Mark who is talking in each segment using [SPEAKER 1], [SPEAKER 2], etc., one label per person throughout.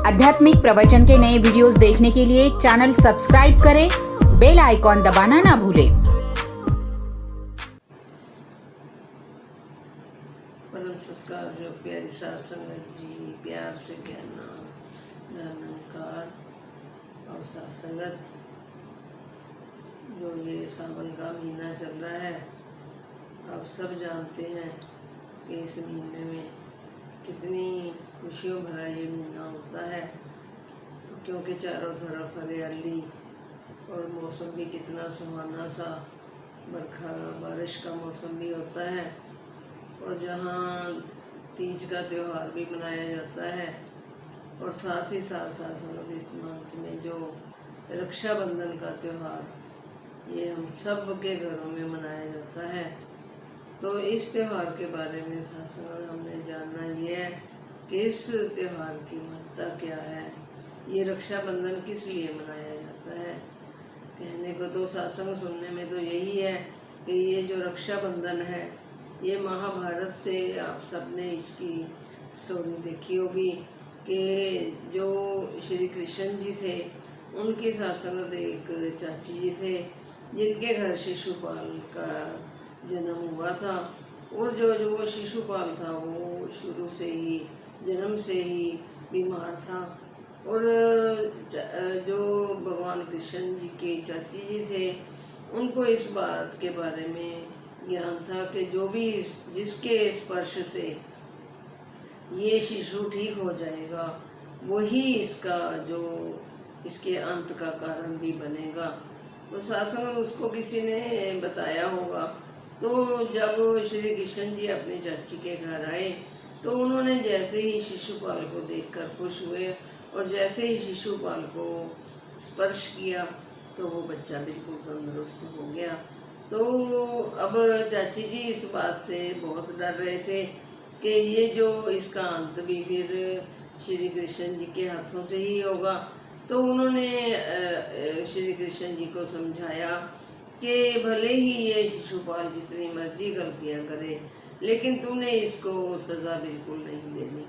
[SPEAKER 1] आध्यात्मिक प्रवचन के नए वीडियोस देखने के लिए चैनल सब्सक्राइब करें, बेल आइकॉन दबाना ना भूलें।
[SPEAKER 2] परम सत्कार जो प्यारी साध संगत जी, प्यार से कहना धनकार और साध संगत, जो ये सावन का महीना चल रहा है, आप सब जानते हैं कि इस महीने में कितनी खुशियों भरा ये महीना होता है, क्योंकि चारों तरफ हरियाली और मौसम भी कितना सुहाना सा बारिश का मौसम भी होता है। और जहाँ तीज का त्यौहार भी मनाया जाता है, और साथ ही साथ इस मंथ में जो रक्षाबंधन का त्यौहार ये हम सब के घरों में मनाया जाता है। तो इस त्यौहार के बारे में साथ हमने जानना ये है कि इस त्यौहार की महत्ता क्या है, ये रक्षाबंधन किस लिए मनाया जाता है। कहने को तो सत्संग सुनने में तो यही है कि ये जो रक्षाबंधन है, ये महाभारत से आप सबने इसकी स्टोरी देखी होगी कि जो श्री कृष्ण जी थे, उनके साथ एक चाची जी थे जिनके घर शिशुपाल का जन्म हुआ था। और जो वो शिशुपाल था वो शुरू से ही जन्म से ही बीमार था। और जो भगवान कृष्ण जी के चाची जी थे, उनको इस बात के बारे में ज्ञान था कि जो भी जिसके स्पर्श से ये शिशु ठीक हो जाएगा, वही इसका जो इसके अंत का कारण भी बनेगा। तो सासंग उसको किसी ने बताया होगा। तो जब श्री कृष्ण जी अपनी चाची के घर आए, तो उन्होंने जैसे ही शिशुपाल को देखकर खुश हुए और जैसे ही शिशुपाल को स्पर्श किया, तो वो बच्चा बिल्कुल तंदुरुस्त हो गया। तो अब चाची जी इस बात से बहुत डर रहे थे कि ये जो इसका अंत भी फिर श्री कृष्ण जी के हाथों से ही होगा। तो उन्होंने श्री कृष्ण जी को समझाया कि भले ही ये शिशुपाल जितनी मर्जी गलतियां करे, लेकिन तुमने इसको सज़ा बिल्कुल नहीं देनी।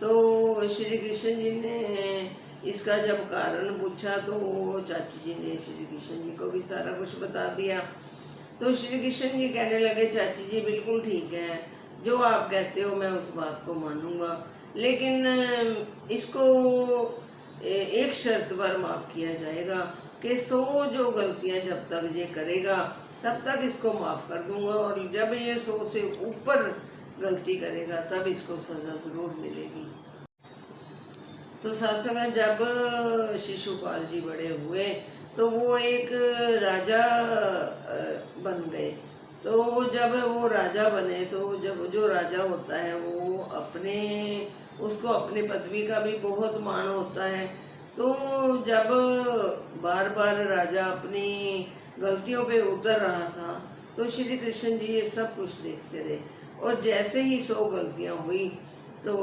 [SPEAKER 2] तो श्री कृष्ण जी ने इसका जब कारण पूछा, तो चाची जी ने श्री कृष्ण जी को भी सारा कुछ बता दिया। तो श्री कृष्ण जी कहने लगे, चाची जी बिल्कुल ठीक है, जो आप कहते हो मैं उस बात को मानूंगा, लेकिन इसको एक शर्त पर माफ़ किया जाएगा कि 100 जो गलतियां जब तक ये करेगा तब तक इसको माफ़ कर दूंगा, और जब ये 100 से ऊपर गलती करेगा तब इसको सज़ा ज़रूर मिलेगी। तो सासंग जब शिशुपाल जी बड़े हुए, तो वो एक राजा बन गए। तो जब वो राजा बने, तो जब जो राजा होता है वो उसको अपनी पदवी का भी बहुत मान होता है। तो जब बार बार राजा अपनी गलतियों पे उतर रहा था, तो श्री कृष्ण जी ये सब कुछ देखते रहे। और जैसे ही 100 गलतियां हुई, तो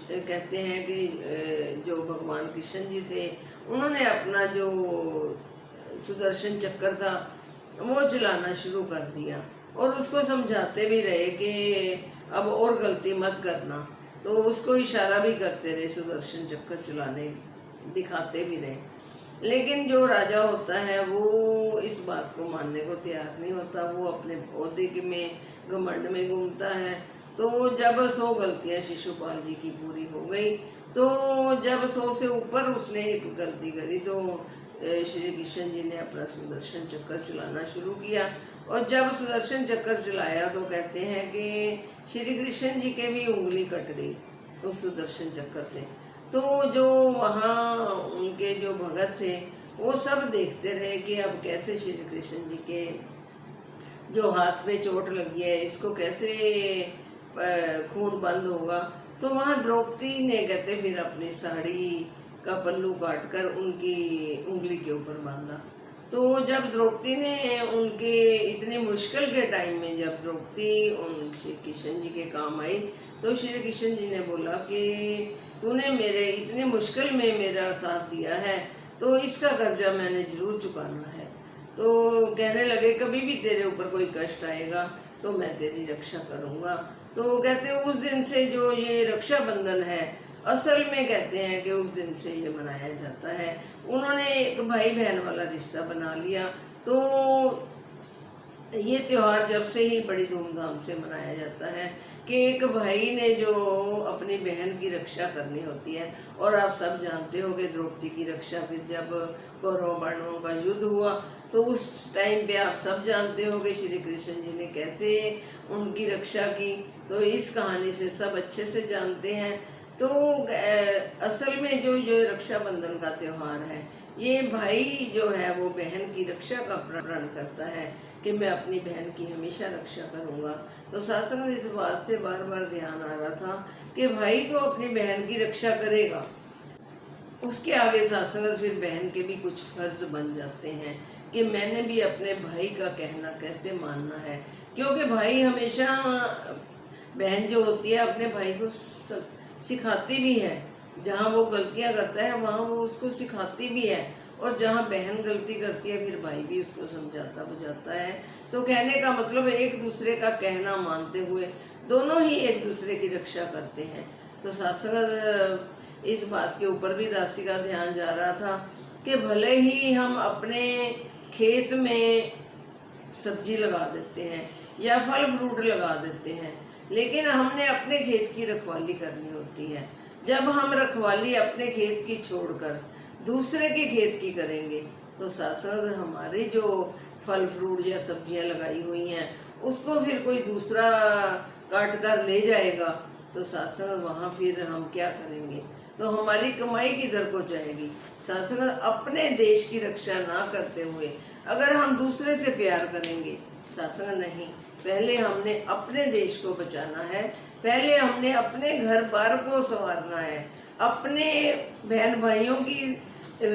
[SPEAKER 2] कहते हैं कि जो भगवान कृष्ण जी थे, उन्होंने अपना जो सुदर्शन चक्र था वो चलाना शुरू कर दिया, और उसको समझाते भी रहे कि अब और गलती मत करना। तो उसको इशारा भी करते रहे, सुदर्शन चक्र चलाने दिखाते भी रहे। लेकिन जो राजा होता है वो इस बात को मानने को तैयार नहीं होता, वो अपने ओहदे में घमंड में घूमता है। तो जब 100 गलतियां शिशुपाल जी की पूरी हो गई, तो जब 100 से ऊपर उसने एक गलती करी, तो श्री कृष्ण जी ने अपना सुदर्शन चक्कर चलाना शुरू किया। और जब सुदर्शन चक्कर चलाया, तो कहते हैं कि श्री कृष्ण जी के भी उंगली कट गई उस सुदर्शन चक्कर से। तो जो वहाँ उनके जो भगत थे, वो सब देखते रहे कि अब कैसे श्री कृष्ण जी के जो हाथ पे चोट लगी है, इसको कैसे खून बंद होगा। तो वहाँ द्रौपदी ने कहते फिर अपनी साड़ी का पल्लू काटकर उनकी उंगली के ऊपर बांधा। तो जब द्रौपदी ने उनके इतनी मुश्किल के टाइम में जब द्रौपदी उन श्री कृष्ण जी के काम आई, तो श्री कृष्ण जी ने बोला कि तूने मेरे इतनी मुश्किल में मेरा साथ दिया है, तो इसका कर्जा मैंने जरूर चुकाना है। तो कहने लगे, कभी भी तेरे ऊपर कोई कष्ट आएगा तो मैं तेरी रक्षा करूँगा। तो कहते उस दिन से जो ये रक्षाबंधन है, असल में कहते हैं कि उस दिन से ये मनाया जाता है। उन्होंने एक भाई बहन वाला रिश्ता बना लिया। तो ये त्योहार जब से ही बड़ी धूमधाम से मनाया जाता है कि एक भाई ने जो अपनी बहन की रक्षा करनी होती है। और आप सब जानते हो कि द्रौपदी की रक्षा फिर जब कौरवों पांडवों का युद्ध हुआ तो उस टाइम पे आप सब जानते हो कि श्री कृष्ण जी ने कैसे उनकी रक्षा की। तो इस कहानी से सब अच्छे से जानते हैं। तो असल में जो रक्षाबंधन का त्यौहार है, ये भाई जो है वो बहन की रक्षा का प्रण करता है कि मैं अपनी बहन की हमेशा रक्षा करूंगा। तो शासन इस बात से बार बार ध्यान आ रहा था कि भाई तो अपनी बहन की रक्षा करेगा, उसके आगे शासन फिर बहन के भी कुछ फर्ज बन जाते हैं कि मैंने भी अपने भाई का कहना कैसे मानना है। क्योंकि भाई हमेशा, बहन जो होती है अपने भाई को सिखाती भी है, जहाँ वो गलतियाँ करता है वहाँ वो उसको सिखाती भी है, और जहाँ बहन गलती करती है फिर भाई भी उसको समझाता बुझाता है। तो कहने का मतलब एक दूसरे का कहना मानते हुए दोनों ही एक दूसरे की रक्षा करते हैं। तो शासन इस बात के ऊपर भी दासी का ध्यान जा रहा था कि भले ही हम अपने खेत में सब्जी लगा देते हैं या फल फ्रूट लगा देते हैं, लेकिन हमने अपने खेत की रखवाली करनी होती है। जब हम रखवाली अपने खेत की छोड़कर दूसरे के खेत की करेंगे तो शासन हमारी जो फल फ्रूट या सब्जियां लगाई हुई हैं उसको फिर कोई दूसरा काट कर ले जाएगा, तो शासन वहाँ फिर हम क्या करेंगे? तो हमारी कमाई किधर को जाएगी? शासन अपने देश की रक्षा ना करते हुए अगर हम दूसरे से प्यार करेंगे, शासन नहीं, पहले हमने अपने देश को बचाना है, पहले हमने अपने घर बार को संवारना है, अपने बहन भाइयों की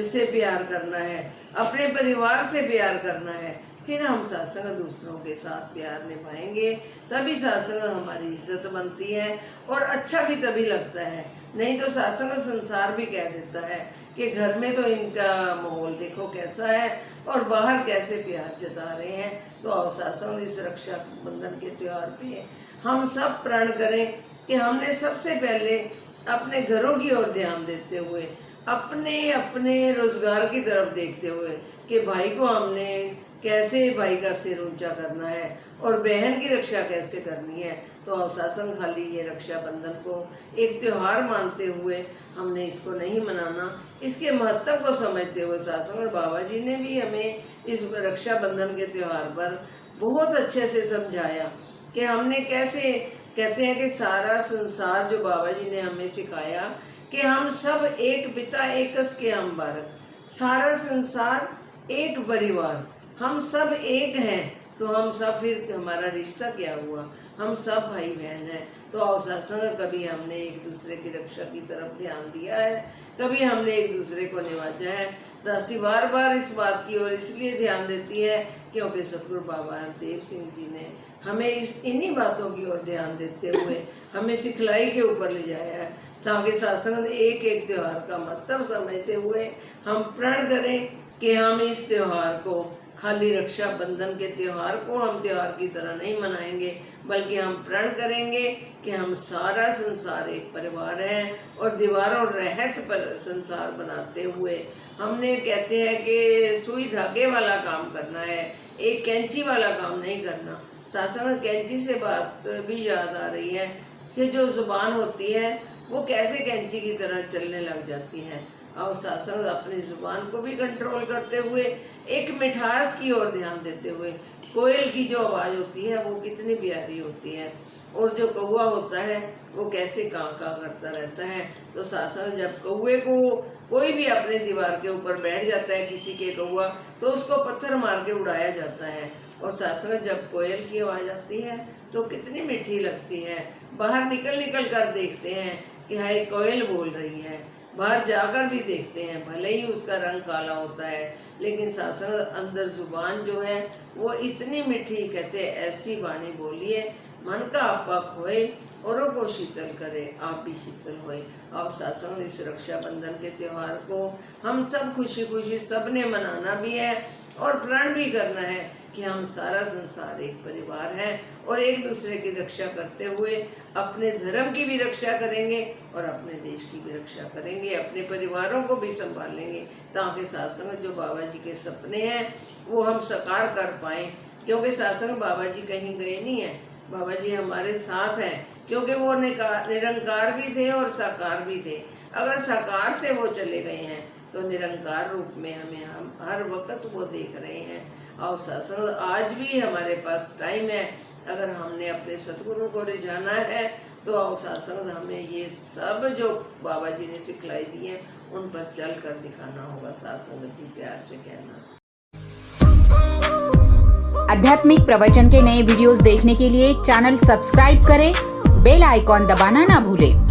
[SPEAKER 2] से प्यार करना है, अपने परिवार से प्यार करना है, फिर हम शासन दूसरों के साथ प्यार निभाएंगे, तभी शासन हमारी इज्जत बनती है और अच्छा भी तभी लगता है। नहीं तो शासन संसार भी कह देता है कि घर में तो इनका माहौल देखो कैसा है और बाहर कैसे प्यार जता रहे हैं। तो अब शासन इस रक्षा बंधन के त्योहार पे हम सब प्रण करें कि हमने सबसे पहले अपने घरों की ओर ध्यान देते हुए, अपने रोजगार की तरफ देखते हुए कि भाई को हमने कैसे भाई का सिर ऊंचा करना है और बहन की रक्षा कैसे करनी है। तो अब शासन खाली ये रक्षाबंधन को एक त्योहार मानते हुए हमने इसको नहीं मनाना, इसके महत्व को समझते हुए शासन और बाबा जी ने भी हमें इस रक्षाबंधन के त्यौहार पर बहुत अच्छे से समझाया कि हमने कैसे, कहते हैं कि सारा संसार जो बाबा जी ने हमें सिखाया कि हम सब एक पिता एकस के हम बालक, सारा संसार एक परिवार, हम सब एक हैं। तो हम सब फिर हमारा रिश्ता क्या हुआ? हम सब भाई बहन हैं। तो शासन कभी हमने एक दूसरे की रक्षा की तरफ ध्यान दिया है, कभी हमने एक दूसरे को निवाजा है। दासी बार बार इस बात की ओर इसलिए ध्यान देती है क्योंकि सतगुरु बाबा हरदेव सिंह जी ने हमें इन्हीं बातों की ओर ध्यान देते हुए हमें सिखलाई के ऊपर ले जाया है, ताकि शासन एक एक त्यौहार का महत्व समझते हुए हम प्रण करें कि हम इस त्यौहार को, खाली रक्षाबंधन के त्यौहार को हम त्यौहार की तरह नहीं मनाएंगे, बल्कि हम प्रण करेंगे कि हम सारा संसार एक परिवार है और दीवारों रहत पर संसार बनाते हुए हमने, कहते हैं कि सुई धागे वाला काम करना है, एक कैंची वाला काम नहीं करना। शासन कैंची से बात भी याद आ रही है कि जो जुबान होती है वो कैसे कैंची की तरह चलने लग जाती है। और शासन अपनी जुबान को भी कंट्रोल करते हुए एक मिठास की ओर ध्यान देते हुए, कोयल की जो आवाज़ होती है वो कितनी प्यारी होती है, और जो कौवा होता है वो कैसे कां कां करता रहता है। तो शासन जब कौवे को कोई भी अपने दीवार के ऊपर बैठ जाता है, किसी के कौवा, तो उसको पत्थर मार के उड़ाया जाता है। और शासन जब कोयल की आवाज़ आती है तो कितनी मीठी लगती है। बाहर निकल कर देखते हैं कि हाय कोयल बोल रही है, बाहर जाकर भी देखते हैं, भले ही उसका रंग काला होता है, लेकिन शासन अंदर जुबान जो है वो इतनी मीठी, कहते ऐसी वाणी बोलिए मन का आपा खोए औरों को शीतल करे, आप भी शीतल होए। और शासन इस रक्षाबंधन के त्यौहार को हम सब खुशी खुशी सब ने मनाना भी है और प्रण भी करना है कि हम सारा संसार एक परिवार है और एक दूसरे की रक्षा करते हुए अपने धर्म की भी रक्षा करेंगे और अपने देश की भी रक्षा करेंगे, अपने परिवारों को भी संभालेंगे, ताकि सत्संग जो बाबा जी के सपने हैं वो हम साकार कर पाएँ। क्योंकि सत्संग बाबा जी कहीं गए नहीं हैं, बाबा जी हमारे साथ हैं, क्योंकि वो निरंकार भी थे और साकार भी थे। अगर साकार से वो चले गए हैं तो निरंकार रूप में हम हर वक्त वो देख रहे हैं। और सत्संग आज भी हमारे पास टाइम है, अगर हमने अपने सतगुरु को रिझाना है तो सत्संग हमें ये सब जो बाबा जी ने सिखलाई दी है उन पर चल कर दिखाना होगा। सत्संग जी प्यार से कहना।
[SPEAKER 1] आध्यात्मिक प्रवचन के नए वीडियोस देखने के लिए चैनल सब्सक्राइब करें, बेल आइकॉन दबाना ना भूलें।